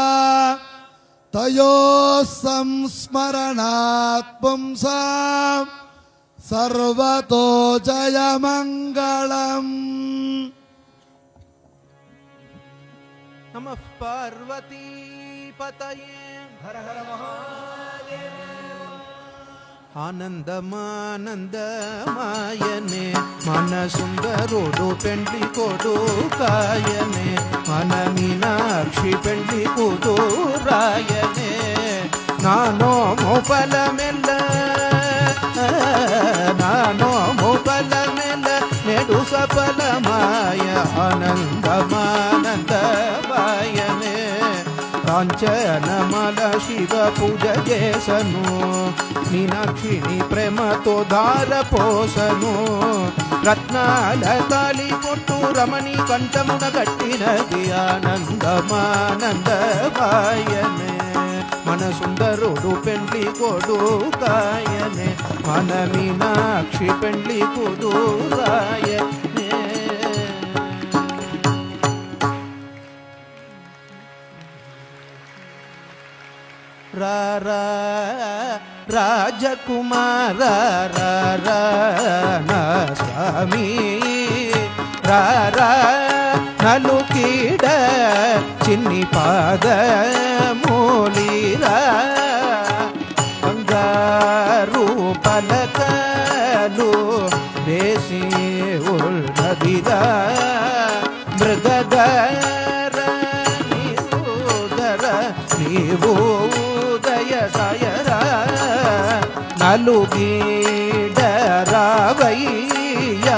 तयोः संस्मरणात् पुंसां सर्वतो जयमङ्गलम् नमः पार्वती पतये हर हर महादेव ఆనందమానందమాయనే మన సుందరుడు పెండ్లి కొడుకాయనే మన మీనాక్షి పెండ్లి కూతురాయనే నానో మోపల మెల్ల నేడు సఫలమాయ ఆనందమానందమాయనే కాంచనమల శివ పూజ చేసను మీనాక్షిని ప్రేమతో ధార పోసను రత్నాల తాళి కొట్టు రమణి కంఠమున కట్టినది ఆనందమానందమాయనే మన సుందరుడు పెండ్లి కొడుకాయనే మన మీనాక్షి పెండ్లి కూతురాయనే రాజకుమార నా స్వామి నలుకీడ చిన్ని పాద మూలిరా బంగారు పలకలు వేసి ఉన్నదిరా మృగధర నీవు సాయరా నలుగీడరావయ్య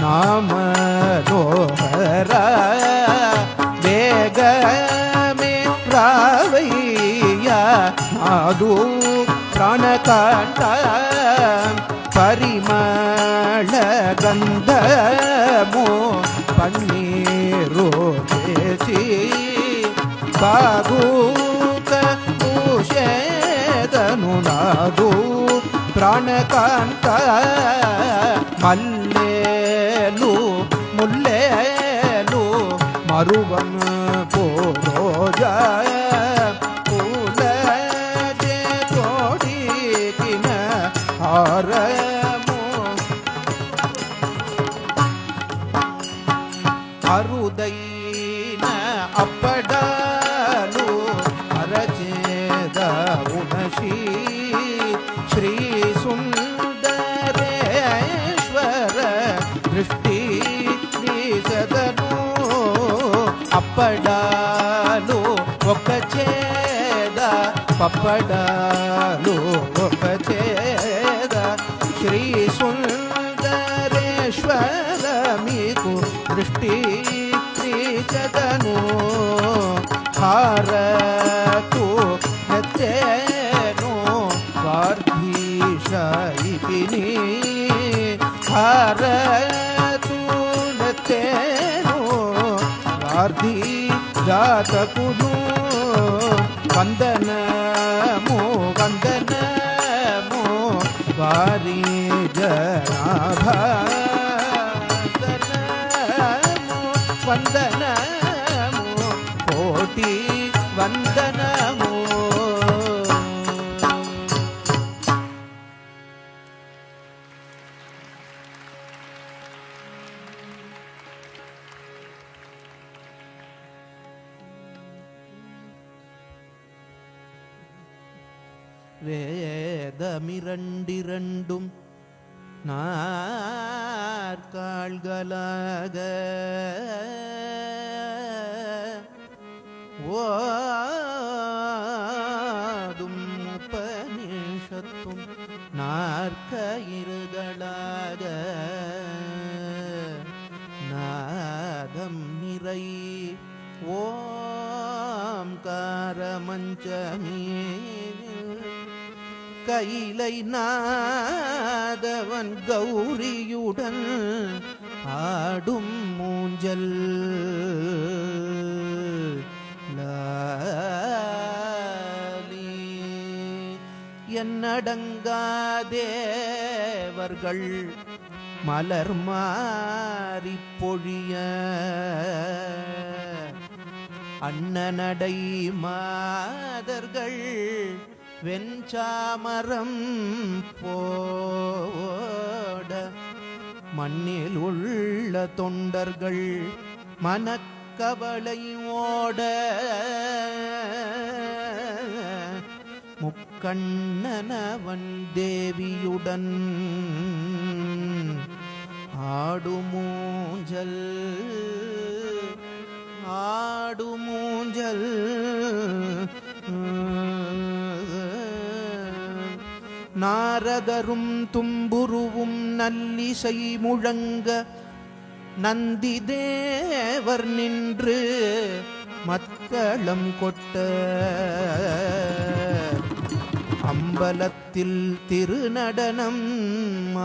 నామనోహరా వేగమే రావయ్య నాదు ప్రాణకాండ పరిమళ గంధము పన్నీరు చేసి బాగూత పూషేదను నాదు ప్రాణకాంత మల్లేలు ముల్లేలు మరువన్ పోరోజ పూల తోడికిన హారము అరుదైన అప్పడాలు అరచేద ఉనశీ శ్రీ సుందరేశ్వర దృష్టి నీసదను అప్పడాలు ఒక చేద పప్పడాలు ఒక చేద శ్రీ సుందరేశ్వర మీకు దృష్టి నీసదను హారతు నెత్తేను వార్ధీషైతిని హారతు నెత్తేను పార్థి జాతకును వందనము వందనము వారి జనాభ వందనము వందనము కోటి వందనము. வேதமிரண்டிரண்டும் நாற்கால்களாக ஓதும் உபநிஷத்தும் நாற்கயிறுகளாக நாதம் நிறை ஓம்காரமஞ்சமே கைலை நாதவன் கௌரியுடன் ஆடும் மூஞ்சல் லாலி என்னடங்காதேவர்கள் மலர் மாறி பொழிய அண்ணனடை மாதர்கள் வெஞ்சாமரம் போட மண்ணில் உள்ள தொண்டர்கள் மனக்கவலை ஓட முக்கண்ணனவன் தேவியுடன் ஆடுமூஞ்சல் ஆடுமூஞ்சல் நாரதரும் தும்புருவும் நல்லிசை முழங்க நந்தி தேவர் நின்று மத்தளம் கொட்ட அம்பலத்தில் திருநடனம்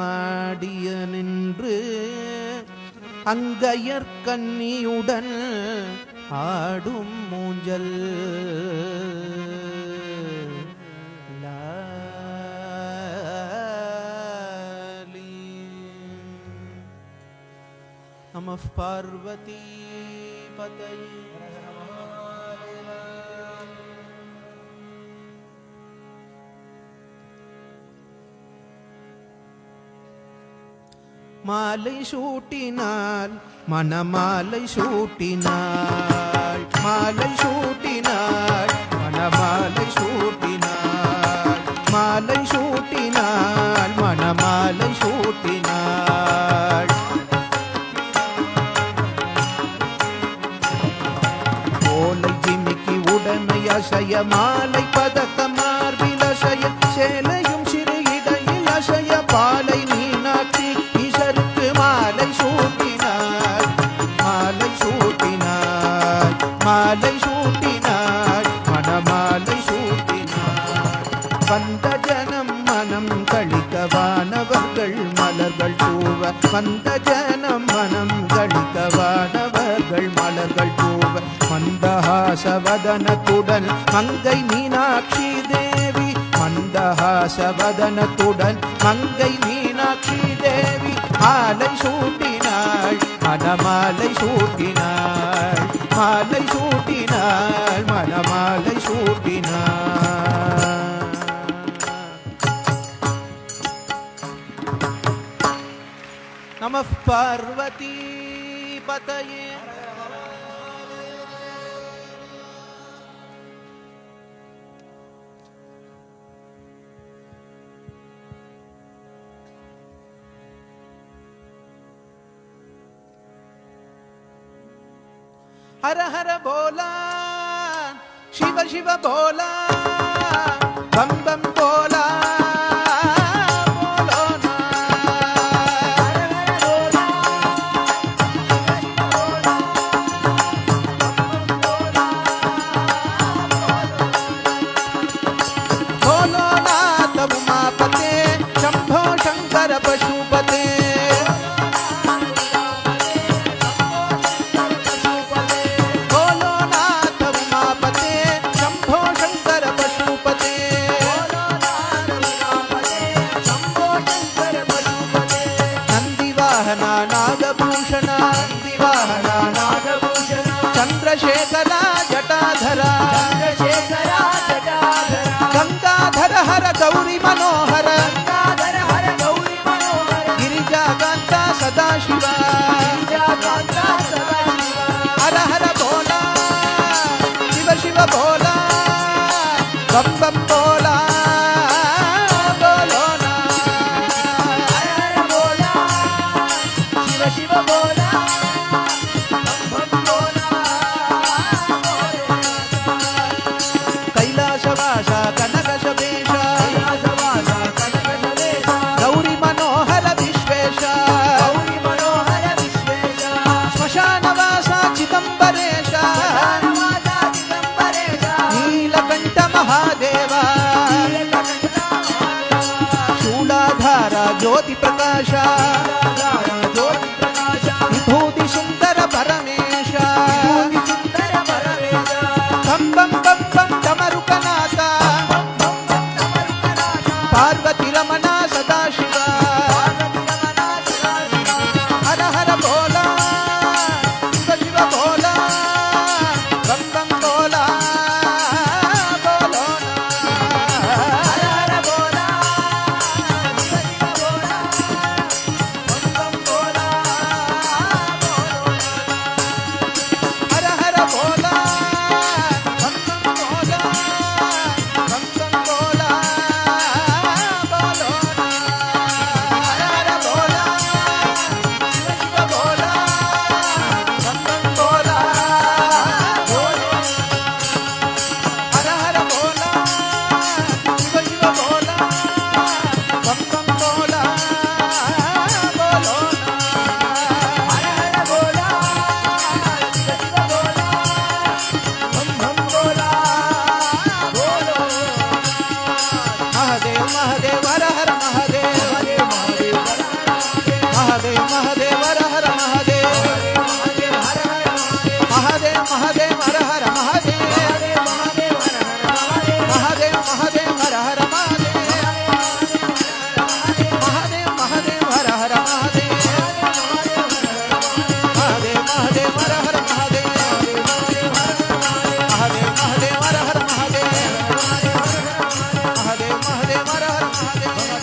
ஆடிய நின்று அங்கையர்கன்னியுடன் ஆடும் மூஞ்சல் நமः பார்வதி பதயே. மாலை சூட்டினாள் மணமாலை சூட்டினாள் மாலை சூட்டினாள் மணமாலை சூட்டினாள் மாலை சூட்டினாள் மணமாலை சூட்டினாள் ஓலை ஜிமிக்கி உடனே அசைய மாலை பதக்க மார்பில் அசைய சேலையும் சிறு இடையில் அசைய பாலை மீனாட்சி ஈசருக்கு மாலை சூட்டினாள் மாலை சூட்டினாள் மாலை சூட்டினாள் மணமாலை சூட்டினாள். வந்த ஜனம் மனம் கழிக்க வானவர்கள் மலர்கள் தூவ வந்த ஜனம் மனம் கழிக்க வானவர்கள் மலர்கள் தூவ மந்தஹாசவதனத்துடன் மங்கை மீனாட்சி தேவி மந்தஹாசவதனத்துடன் மங்கை மீனாட்சி தேவி மாலை சூட்டினாள் மணமாலை சூட்டினாள் மாலை சூட்டினாள் மணமாலை சூட்டினாள். நமः பார்வதி பதயே. हर हर बोला शिव शिव बोला बम बम बोला बोलो ना. बोलो नाथ उमापते शंभो शंकर पशुपते ನಂದಿವಾಹನ ನಾಗಭೂಷಣ ನಂದಿವಾಹನ ನಾಗಭೂಷಣ ಚಂದ್ರಶೇಖರ ಜಟಾಧರ ಚಂದ್ರಶೇಖರ ಜಟಾಧರ ಗಂಗಾಧರ ಹರ ಗೌರಿ ಮನೋಹರ ಗಂಗಾಧರ ಹರ ಗೌರಿ ಮನೋಹರ ಗಿರಿಜಾಕಾಂತ ಸದಾಶಿವ ಗಿರಿಜಾಕಾಂತ ಸದಾಶಿವ ಹರ ಹರ ಭೋಲ ಶಿವ ಶಿವ ಭೋಲ ಬಂ ಬಂ ಭೋಲ ಬೋಲೋಣ ಹರ ಹರ ಬೋಲ ಶಿವ ಶಿವ ಬೋಲ ಬಂ ಬಂ ಬೋಲ ಕೈಲಾಸವಾಸ ಕನಕ ಶಬೇಶ ಕೈಲಾಸವಾಸ ಕನಕ ಸದೇಶ ಗೌರಿ ಮನೋಹರ ವಿಶ್ವೇಶ ಗೌರಿ ಮನೋಹರ ವಿಶ್ವೇಶ ಶ್ಮಶಾನವಾಸ ಚಿದಂಬರೇಶ ಶ್ಮಶಾನವಾಸ ಚಿದಂಬರೇಶ ನೀಲಕಂಠ ಮಹಾದೇವ ನೀಲಕಂಠ ಶೂಲಾಧಾರ ಜ್ಯೋತಿ ಪ್ರಕಾಶ ಜ್ಯೋತಿ ಪ್ರಕಾಶ ವಿಭೂತಿ ಸುಂದರ ಪರಮೇಶ ವಿಭೂತಿ ಸುಂದರ ಪರಮೇಶ ಬಂ ಬಂ ಬಂ ಬಂ ಡಮರುಕನಾಥ ಪಾರ್ವತಿ ರಮಣ ಸದಾಶಿವ ಹರ ಹರ ಭೋಲ ಶಿವ ಶಿವ ಭೋಲ ಬಂ ಬಂ ಭೋಲ ಬೋಲೋಣ ಹರ ಹರ ಬೋಲ ಶಿವ ಶಿವ ಬೋಲ ಬಂ ಬಂ ಬೋಲ ಹರ ಹರ ಭೋಲ ಬಂ ಬಂ ಭೋಲ ಬಂ ಬಂ ಭೋಲ ಬೋಲೋಣ ಹರ ಹರ ಭೋಲ ಶಿವ ಶಿವ ಭೋಲ ಬಂ ಬಂ ಭೋಲ ಬೋಲೋಣ ಹರ ಹರ ಭೋಲ ಶಿವ ಶಿವ ಭೋಲ ಬಂ ಬಂ ಭೋಲ ಬೋಲೋಣ ಹರ ಹರ ಬೋಲ ಶಿವ ಶಿವ ಬೋಲ ಬಂ ಬಂ ಬೋಲ ಬೋಲೋ ಮಹದೇವ್ ಮಹದೇವ್ ಹರ ಹರ ಮಹದೇವ್ ಮಹದೇವ್ ಮಹದೇವ್ ಹರ ಹರ ಮಹದೇವ್ ಮಹದೇವ್ ಮಹದೇವ್ ಹರ ಹರ ಮಹದೇವ್ ಮಹದೇವ್ ಮಹದೇವ್ ಹರ ಹರ ಮಹದೇವ್ ಮಹದೇವ್ ಮಹದೇವ್ ಹರ ಹರ ಮಹದೇವ್ ಮಹದೇವ್ ಮಹದೇವ್ ಹರ ಹರ ಮಹದೇವ್ ಮಹದೇವ್ ಮಹದೇವ್ ಹರ ಹರ ಮಹದೇವ್ ಮಹದೇವ್ ಮಹದೇವ್ ಹರ ಹರ ಮಹದೇವ್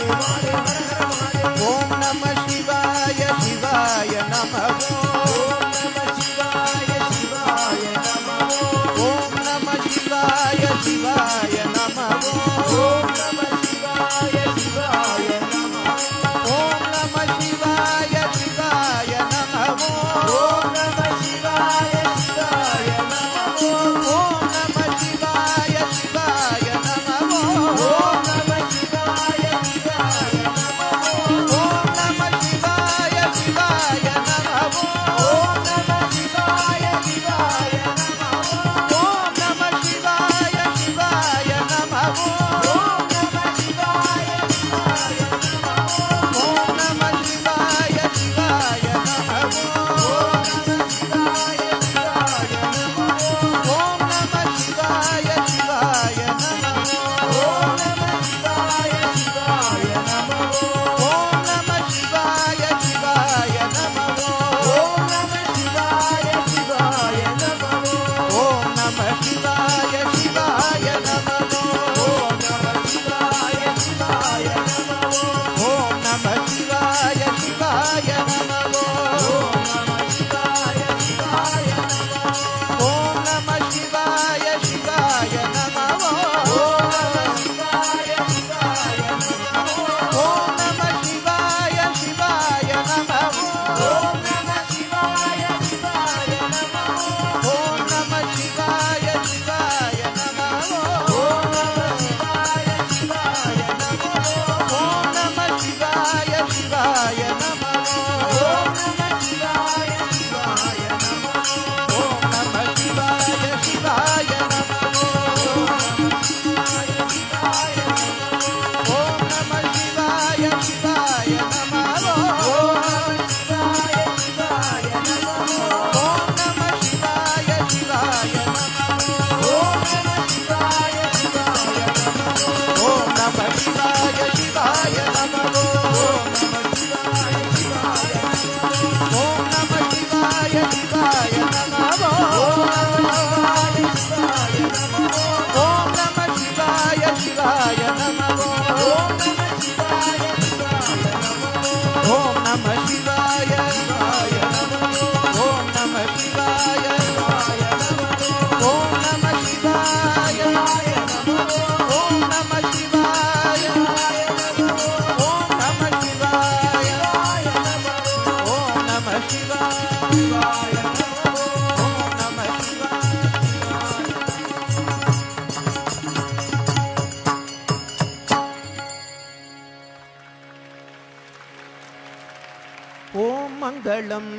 ஓம் மங்களம்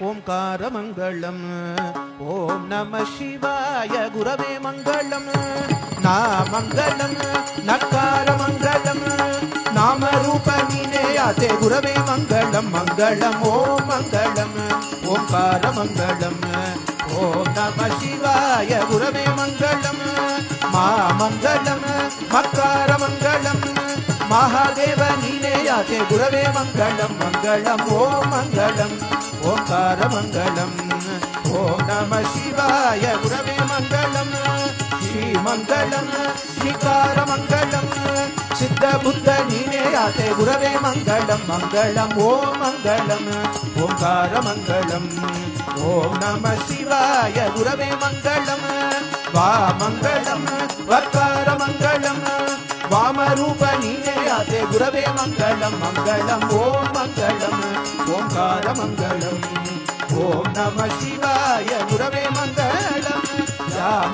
ஓம்கார மங்களம் ஓம் நம சிவாய குரவே மங்களம் நாமங்கலம் நக்கார மங்களம் நாம ரூப நீனே ஆதே குரவே மங்களம் மங்களம் ஓம் மங்களம் ஓம்கார மங்களம் ஓம் நம சிவாய குரவே மங்களம் மாமங்கலம் மக்கார மங்களம் மகாதேவ நீனே ஆதே குரவே மங்களம் மங்களம் ஓம் மங்களம் ஓம்கார மங்களம் ஓம் நம சிவாய குரவே மங்களம் ஸ்ரீமங்கலம் ஸ்ரீகார மங்களம் சித்த புத்த நீனே ஆதே குரவே மங்களம் மங்களம் ஓம் மங்களம் ஓம்கார மங்களம் ஓம் நம சிவாய குரவே மங்களம் வாமங்கலம் வக்கார மங்களம் வாமரூப நீனே ஆதே குரவே மங்களம் மங்களம் ஓம் மங்களம் ஓம்கார மங்களம் ஓம் நம சிவாய குரவே மங்களம்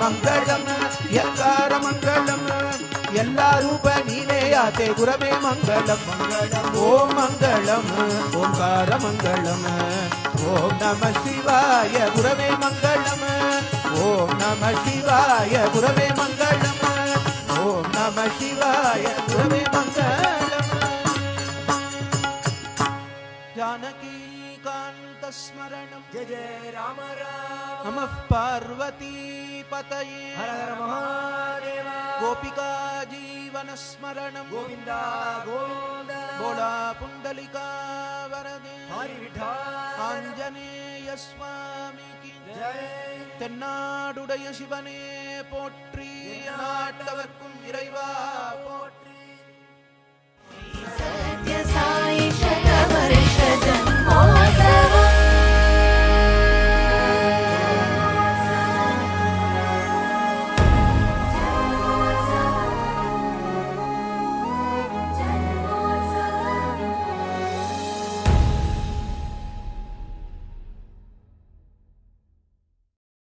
மங்களம் யக்கார மங்களம் எல்லா ரூப நீனே ஆதே குரவே மங்களம் மங்களம் ஓம் மங்களம் ஓம்கார மங்களம் ஓம் நம சிவாய குரவே மங்களம் ஓம் நம சிவாய குரவே மங்களம் ஓம் நம சிவாய குரவே மங்களம் ஜானகி காந்த ஸ்மரணம் जय जय राम राम நமः பார்வதி பதயே हर हर महादेव गोपिका जीवन स्मरणं गोविंदा गोविंद बोला पुंडलिका वरदे हरि विठल आंजनेय स्वामी की जय தென்னாடுடைய சிவனே போற்றி நாட்டவர்க்கும் இறைவா போற்றி